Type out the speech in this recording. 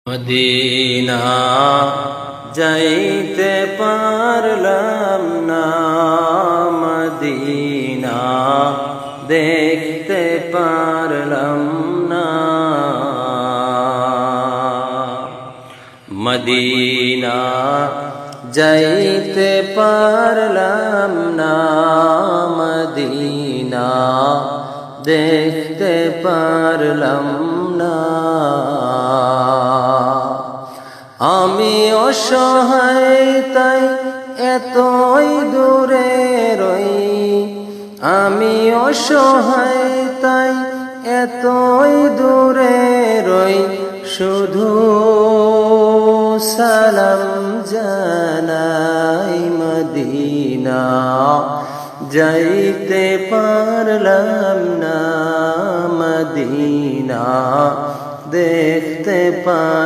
Medina যাইতে পারলাম না, মদিনা দেখতে পারলাম না। মদিনা যাইতে পারলাম না, মদিনা দেখতে পারলাম না। আমি অসহায় তাই এতই দূরে রই, আমি অসহায় তাই এতই দূরে রই, শুধু সালাম জানাই। মদিনা যাইতে পারলাম না, মদিনা দেখতে পার